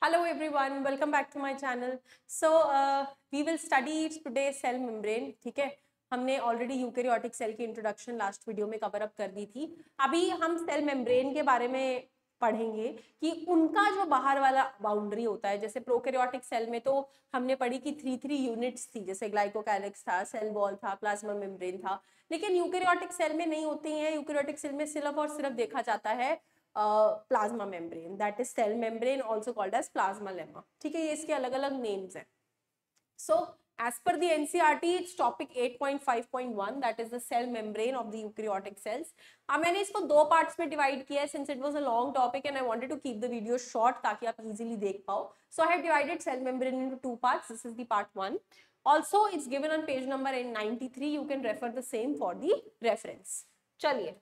Hello everyone, welcome back to my channel. So we will study today cell membrane. ठीक है, हमने already eukaryotic cell की introduction last video में cover up कर दी थी. अभी हम सेल मेम्ब्रेन के बारे में पढ़ेंगे कि उनका जो बाहर वाला बाउंड्री होता है. जैसे प्रोकैरियोटिक सेल में तो हमने पढ़ी कि थ्री यूनिट्स थी, जैसे ग्लाइकोकैलिक्स था, सेल वॉल था, प्लाज्मा मेम्ब्रेन था. लेकिन यूकेरियोटिक सेल में नहीं होती हैं. यूकेरियोटिक सेल में सिर्फ और सिर्फ देखा जाता है plasma membrane, that is cell membrane, also called as plasma लेमा. ठीक है, ये इसके अलग अलग नेम्स हैं. सो as per the NCERT, it's topic 8.5.1, that is the cell membrane of the eukaryotic cells. अब मैंने इसको दो पार्ट्स में डिवाइड किया है since it was a long topic and I wanted to keep the video short ताकि आप easily देख पाओ. So I have divided cell membrane into two parts. This is the part 1. Also it's given on page number 93. You can refer the same for the reference. चलिए,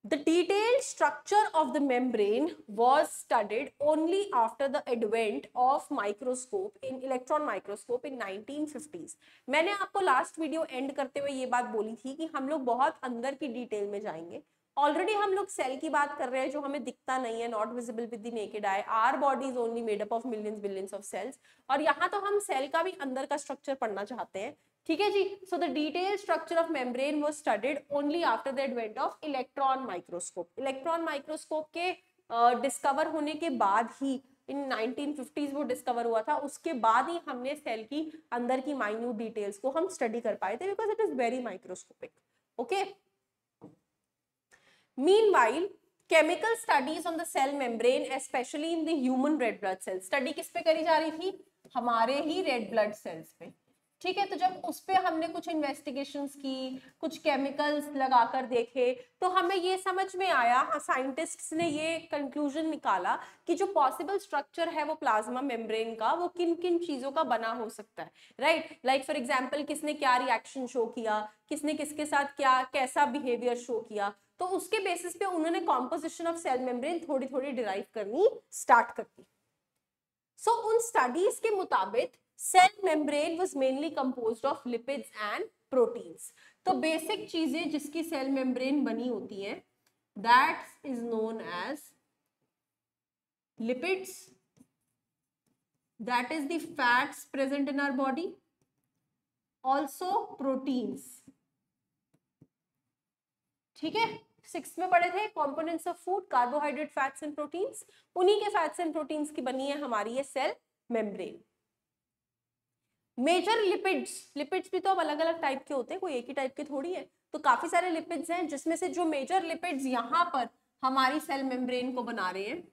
the detailed structure of the membrane was studied only after the advent of microscope in electron microscope in 1950s. मैंने आपको last video and करते हुए ये बात बोली थी कि हम लोग बहुत अंदर की डिटेल में जाएंगे. ऑलरेडी हम लोग सेल की बात कर रहे हैं जो हमें दिखता नहीं है, not visible with the naked eye. Our body is only made up of millions billions of cells. और यहाँ तो हम सेल का भी अंदर का स्ट्रक्चर पढ़ना चाहते हैं. ठीक है जी. So the detail structure of membrane was studied only after the advent of electron microscope. Electron microscope के डिस्कवर होने के बाद ही इन 1950s वो डिस्कवर हुआ था. उसके बाद ही हमने सेल की अंदर की माइन्यूट डिटेल्स को हम स्टडी कर पाए थे, because it is very microscopic. Okay. Meanwhile chemical studies on the cell membrane, especially in the human red blood cells, study किस पे करी जा रही थी? हमारे ही रेड ब्लड सेल्स पे. ठीक है, तो जब उस पे हमने कुछ इन्वेस्टिगेशंस की, कुछ केमिकल्स लगाकर देखे, तो हमें ये समझ में आया, साइंटिस्ट्स ने ये कंक्लूजन निकाला कि जो पॉसिबल स्ट्रक्चर है वो प्लाज्मा मेम्ब्रेन का, वो किन किन चीजों का बना हो सकता है. राइट, लाइक फॉर एग्जांपल किसने क्या रिएक्शन शो किया, किसने किसके साथ क्या कैसा बिहेवियर शो किया, तो उसके बेसिस पे उन्होंने कॉम्पोजिशन ऑफ सेल मेम्ब्रेन थोड़ी थोड़ी डिराइव करनी स्टार्ट कर दी. सो उन स्टडीज के मुताबिक cell membrane was mainly composed of lipids and proteins. तो बेसिक चीजें जिसकी सेल मेम्ब्रेन बनी होती हैं, that is known as lipids, that is the fats present in our body, also proteins. ठीक है, 6th में पढ़े थे components of food, carbohydrate, fats and proteins. उन्हीं के फैट्स एंड प्रोटीन्स की बनी है हमारी ये cell membrane. Major lipids, lipids भी तो अब अलग अलग टाइप के होते हैं, कोई एक ही टाइप के थोड़ी है. तो काफी सारे लिपिड्स हैं, जिसमें से जो मेजर लिपिड्स यहाँ पर हमारी सेल मेम्ब्रेन को बना रहे हैं,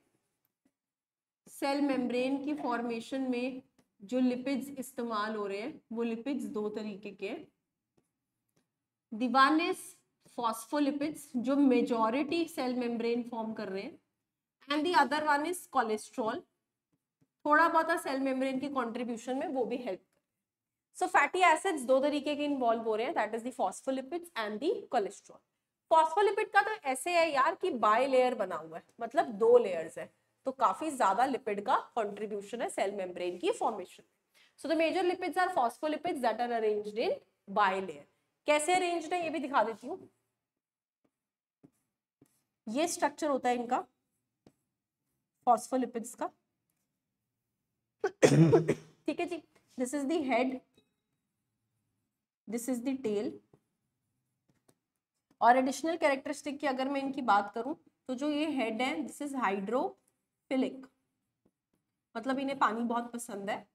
सेल मेम्ब्रेन की फॉर्मेशन में जो लिपिड्स इस्तेमाल हो रहे हैं वो लिपिड्स दो तरीके के. वन इज फॉस्फोलिपिड्स, जो मेजॉरिटी सेल मेम्ब्रेन फॉर्म कर रहे हैं, and the other one is cholesterol. थोड़ा बहुत सेल मेम्ब्रेन की कंट्रीब्यूशन में वो भी हेल्प. सो फैटी एसिड्स दो तरीके के इन्वॉल्व हो रहे हैं, that is the phospholipids and the cholesterol. Phospholipid का तो ऐसे है यार कि बाय लेयर बना हुआ है, मतलब दो लेयर्स है, तो काफी ज्यादा लिपिड का कंट्रीब्यूशन है सेल मेम्ब्रेन की formation. So the major lipids are phospholipids that are arranged in bilayer. कैसे अरेंज्ड है ये भी दिखा देती हूँ. ये स्ट्रक्चर होता है इनका फॉस्फोलिपिड्स का. ठीक है जी. This is the head, this is the tail. और एडिशनल कैरेक्टरिस्टिक की अगर मैं इनकी बात करूं तो जो ये हेड है, दिस इज हाइड्रोफिलिक, मतलब इन्हें पानी बहुत पसंद है.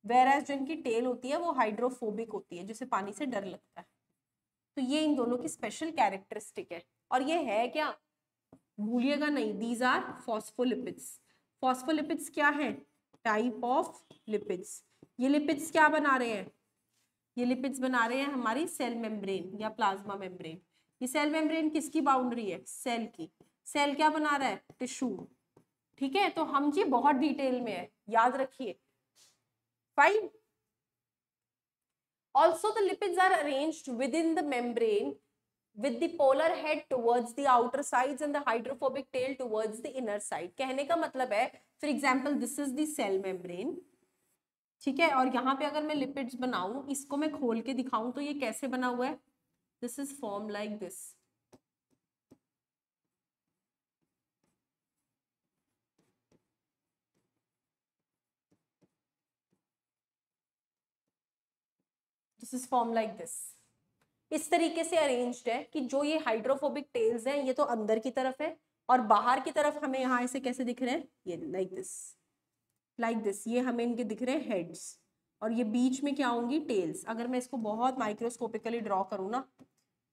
वेयरएज जो इनकी टेल होती है वो हाइड्रोफोबिक होती है, जिसे पानी से डर लगता है. तो ये इन दोनों की स्पेशल कैरेक्टरिस्टिक है. और ये है क्या, भूलिएगा नहीं, दीज आर फॉस्फोलिपिड्स. फॉस्फोलिपिड्स क्या है? Type of lipids. ये लिपिड्स क्या बना रहे हैं? ये लिपिड्स बना रहे हैं हमारी सेल मेम्ब्रेन या प्लाज्मा मेम्ब्रेन. ये सेल मेम्ब्रेन किसकी बाउंड्री है? सेल की. सेल क्या बना रहा है? टिश्यू. ठीक है, तो हम जी बहुत डिटेल में है, याद रखिए. Fine. Also the lipids are arranged within the membrane with the polar head towards the outer sides and the hydrophobic tail towards the inner side. कहने का मतलब है, for example this is the cell membrane. ठीक है, और यहाँ पे अगर मैं लिपिड्स बनाऊं, इसको मैं खोल के दिखाऊं तो ये कैसे बना हुआ है? This is formed like this. This is form like this. इस तरीके से अरेंज्ड है कि जो ये हाइड्रोफोबिक टेल्स हैं ये तो अंदर की तरफ है और बाहर की तरफ हमें यहाँ ऐसे कैसे दिख रहे हैं, ये लाइक दिस, ये हमें इनके दिख रहे हैं हेड्स, और ये बीच में क्या होंगी, टेल्स। अगर मैं इसको बहुत माइक्रोस्कोपिकली ड्रॉ करूँ ना,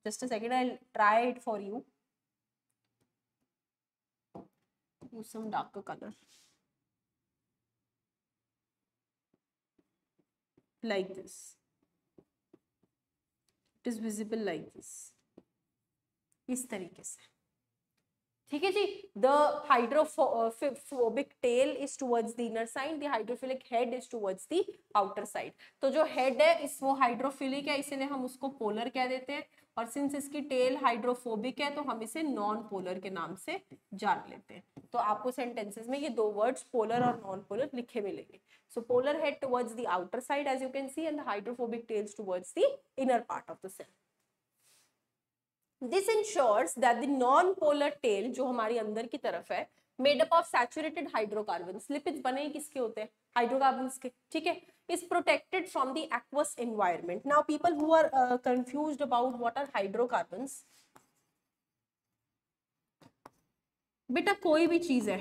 just a second, I try it for you, use some darker color like this, it is visible like this, इस तरीके से, ठीक है जी। The hydrophobic tail is towards the inner side, the hydrophilic head is towards the outer side. तो जो head है इस वो हाइड्रोफिलिक है, इसलिए हम उसको पोलर कह देते हैं, और सिंस इसकी टेल हाइड्रोफोबिक है तो हम इसे नॉन पोलर के नाम से जान लेते हैं। तो आपको सेंटेंसेस में ये दो वर्ड्स पोलर और नॉन पोलर लिखे मिलेंगे। So polar head towards the outer side as you can see, and the hydrophobic tails towards the inner part of the cell. This ensures that the non-polar tail जो हमारी अंदर की तरफ है, made up of saturated hydrocarbons, lipids बने किसके होते हैं, हाइड्रोकार्बन्स के, ठीक है, is protected from the aqueous environment. Now people who are confused about what are hydrocarbons, बेटा कोई भी चीज है,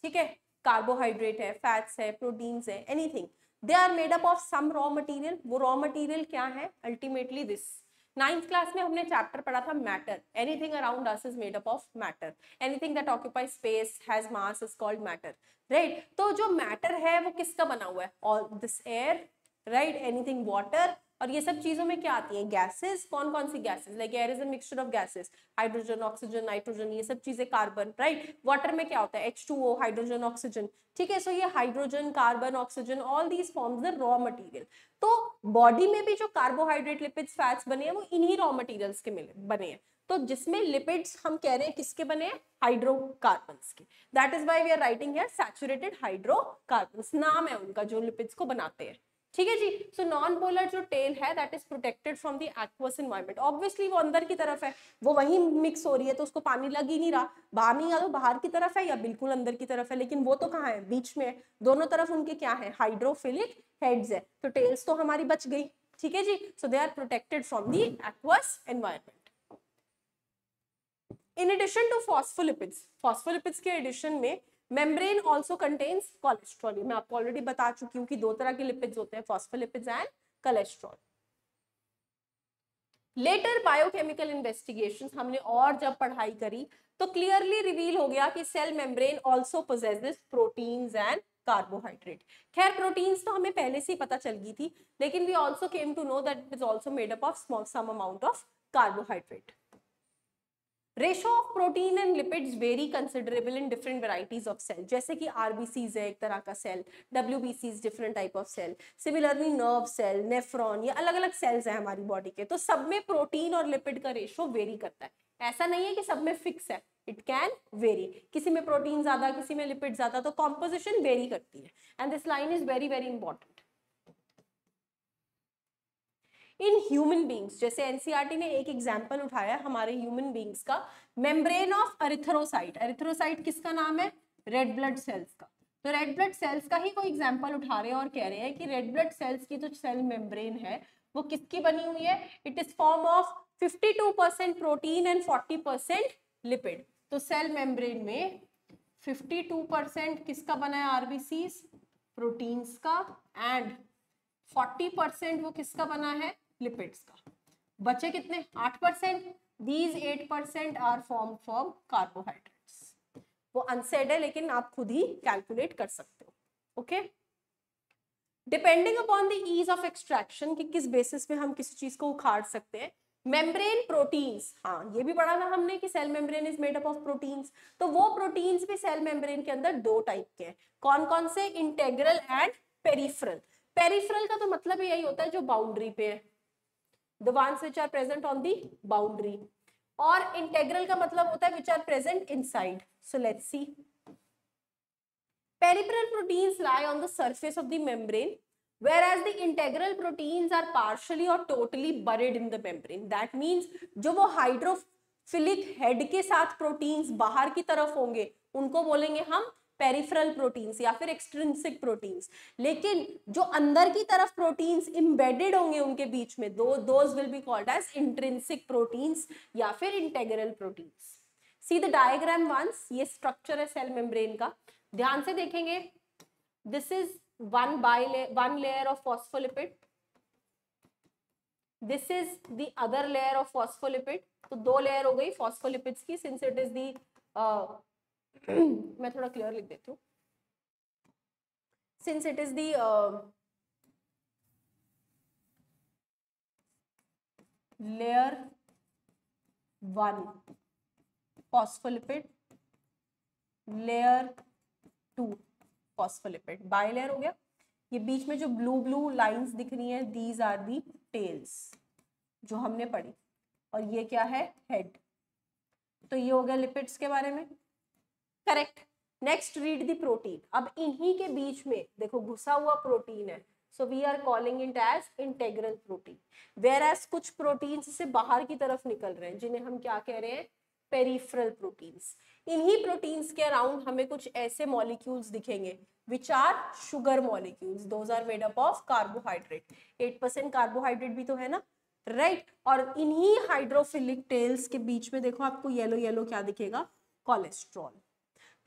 ठीक है, कार्बोहाइड्रेट है, फैट्स है, प्रोटीन्स है, anything, they are made up of some raw material. वो रॉ मटेरियल क्या है, अल्टीमेटली दिस। 9th क्लास में हमने चैप्टर पढ़ा था matter, anything around us is made up of matter, anything that occupies space has mass is called matter, right. तो जो matter है वो किसका बना हुआ है, all this air, right, anything water, और ये सब चीजों में क्या आती है, गैसेस। कौन कौन सी gases, like air is a mixture of gases, hydrogen, oxygen, nitrogen, ये सब चीजें, कार्बन, राइट। वाटर में क्या होता है, H2O, हाइड्रोजन, ऑक्सीजन, ठीक है। सो ये hydrogen, carbon, oxygen, all these forms the raw material. तो बॉडी में भी जो कार्बोहाइड्रेट, लिपिड्स, फैट्स बने हैं वो इन्हीं रॉ मटेरियल्स के मिले बने हैं। तो जिसमें लिपिड्स हम कह रहे हैं किसके बने हैं, हाइड्रोकार्बन्स के। That is why we are writing here saturated hydrocarbons, नाम है उनका जो लिपिड्स को बनाते हैं, ठीक है जी। सो नॉन पोलर जो टेल है that is protected from the aqueous environment. Obviously वो अंदर की तरफ है, वो वहीं मिक्स हो रही है तो उसको पानी लग ही नहीं रहा, बाहर नहीं आ तो बाहर की तरफ है या बिल्कुल अंदर की तरफ है, लेकिन वो तो कहाँ है, बीच में है, दोनों तरफ उनके क्या है, हाइड्रोफिलिक हेड्स है, तो टेल्स तो हमारी बच गई, ठीक है जी। So they are protected from the aqueous environment. In addition to phospholipids, phospholipids के एडिशन में मेम्ब्रेन ऑल्सो कंटेन्स कोलेस्ट्रॉल। मैं आपको ऑलरेडी बता चुकी हूँ कि दो तरह के लिपिड्स होते हैं, phospholipids and cholesterol. Later biochemical investigations हमने और जब पढ़ाई करी तो क्लियरली रिवील हो गया कि cell membrane also possesses proteins and carbohydrate. खैर प्रोटीन्स तो हमें पहले से ही पता चल गई थी, लेकिन we also came to know that it is also made up of some amount of carbohydrate. Ratio of protein and lipids very considerable in different varieties of cell, जैसे कि आरबीसीज है एक तरह का सेल, डब्ल्यूबीसीज different type of cell, similarly nerve cell, nephron, ये अलग अलग सेल्स है हमारी बॉडी के, तो सब में प्रोटीन और लिपिड का रेशो वेरी करता है। ऐसा नहीं है कि सब में फिक्स है, इट कैन वेरी, किसी में प्रोटीन ज्यादा, किसी में लिपिड ज्यादा, तो कॉम्पोजिशन वेरी करती है, and this line is very very important. In human beings, जैसे एनसीईआरटी ने एक एग्जाम्पल उठाया हमारे ह्यूमन बींग्स का, मेम्ब्रेन ऑफ एरिथ्रोसाइट। एरिथ्रोसाइट किसका नाम है, रेड ब्लड सेल्स का। तो रेड ब्लड सेल्स का ही कोई एग्जाम्पल उठा रहे हैं और कह रहे हैं कि रेड ब्लड सेल्स की जो सेल मेम्ब्रेन है वो किसकी बनी हुई है, it is form of 52% protein and 40% lipid. तो सेल मेम्ब्रेन में 52% किसका बना है, आरबीसीज, प्रोटीन्स का, एंड 40% वो किसका बना है, लिपिड्स का। बचे कितने, 8%। These 8% are formed from carbohydrates. वो अनसेड है लेकिन आप खुद ही कैलकुलेट कर सकते हो, okay. Depending upon the ease of extraction, कि किस बेसिस पे हम किसी चीज को उखाड़ सकते हैं। मेम्ब्रेन प्रोटीन्स, हाँ ये भी पढ़ा था हमने कि cell membrane is made up of proteins, तो वो प्रोटीन्स भी सेल मेम्ब्रेन के अंदर दो टाइप के हैं। कौन कौन से, इंटेग्रल एंड पेरिफेरल। पेरिफेरल का तो मतलब यही होता है जो बाउंड्री पे है, the ones which are present on the boundary, और integral का मतलब होता है which are present inside. So let's see. Peripheral proteins lie on the surface of the membrane, whereas the integral proteins are partially or totally buried in the membrane. That means जो वो hydrophilic head के साथ proteins बाहर की तरफ होंगे उनको बोलेंगे हम पेरिफेरल प्रोटीन्स या फिर एक्सट्रिंसिक प्रोटीन्स। लेकिन जो अंदर की तरफ प्रोटीन्स इम्बेडेड होंगे उनके बीच में, those will be called as intrinsic proteins या फिर integral proteins. See the diagram once, ये स्ट्रक्चर है सेल मेम्ब्रेन का, ध्यान से देखेंगे। This is one layer of phospholipid, this is the other layer of phospholipid। तो दो लेयर हो गई फॉस्फोलिपिड्स की, सिंस इट इज दी मैं थोड़ा क्लियर लिख देती हूँ, since it is the layer 1 phospholipid, layer 2 phospholipid, bilayer हो गया। ये बीच में जो ब्लू लाइंस दिख रही हैं, दीज आर दी टेल्स जो हमने पढ़ी, और ये क्या है, हेड। तो ये हो गया लिपिड्स के बारे में, correct. Next read the protein. अब इन्हीं के बीच में देखो घुसा हुआ प्रोटीन है, so we are calling it as integral protein. Whereas कुछ प्रोटीन्स से बाहर की तरफ निकल रहे हैं, जिन्हें हम क्या कह रहे हैं, पेरिफेरल प्रोटीन्स। इन्हीं प्रोटीन्स के अराउंड हमें कुछ ऐसे मॉलिक्यूल्स दिखेंगे which are sugar molecules, those are made up of carbohydrate, 8% carbohydrate भी तो है ना, राइट। और इन्हीं हाइड्रोफिलिक टेल्स के बीच में देखो आपको येलो येलो क्या दिखेगा, कोलेस्ट्रॉल।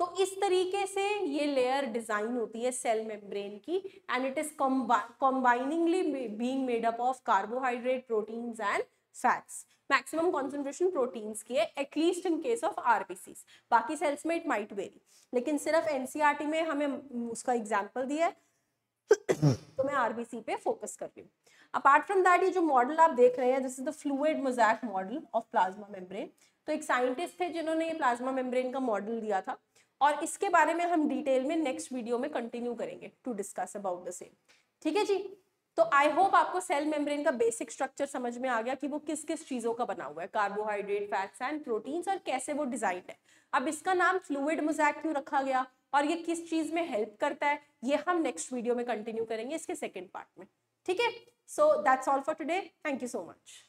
तो इस तरीके से ये लेयर डिजाइन होती है सेल मेम्ब्रेन की, and it is combiningly being made up of carbohydrate, proteins and fats. Maximum concentration proteins की है, at least in case of RBCs, बाकी सेल्स में इट माइट वेरी, लेकिन सिर्फ एनसीईआरटी में हमें उसका एग्जाम्पल दिया है तो मैं आरबीसी पे फोकस कर रही हूँ। अपार्ट फ्रॉम दैट, ये जो मॉडल आप देख रहे हैं, this is the fluid mosaic model of plasma membrane. तो एक साइंटिस्ट थे जिन्होंने ये प्लाज्मा मेम्ब्रेन का मॉडल दिया था, और इसके बारे में हम डिटेल में नेक्स्ट वीडियो में कंटिन्यू करेंगे to discuss about the same. ठीक है जी। तो आई होप आपको सेल मेम्ब्रेन का बेसिक स्ट्रक्चर समझ में आ गया कि वो किस किस चीजों का बना हुआ है, कार्बोहाइड्रेट, फैट्स एंड प्रोटीन्स, और कैसे वो डिजाइन है। अब इसका नाम फ्लूइड मोज़ैक क्यों रखा गया और ये किस चीज में हेल्प करता है, ये हम नेक्स्ट वीडियो में कंटिन्यू करेंगे इसके सेकेंड पार्ट में। ठीक है, so that's all for today, thank you so much.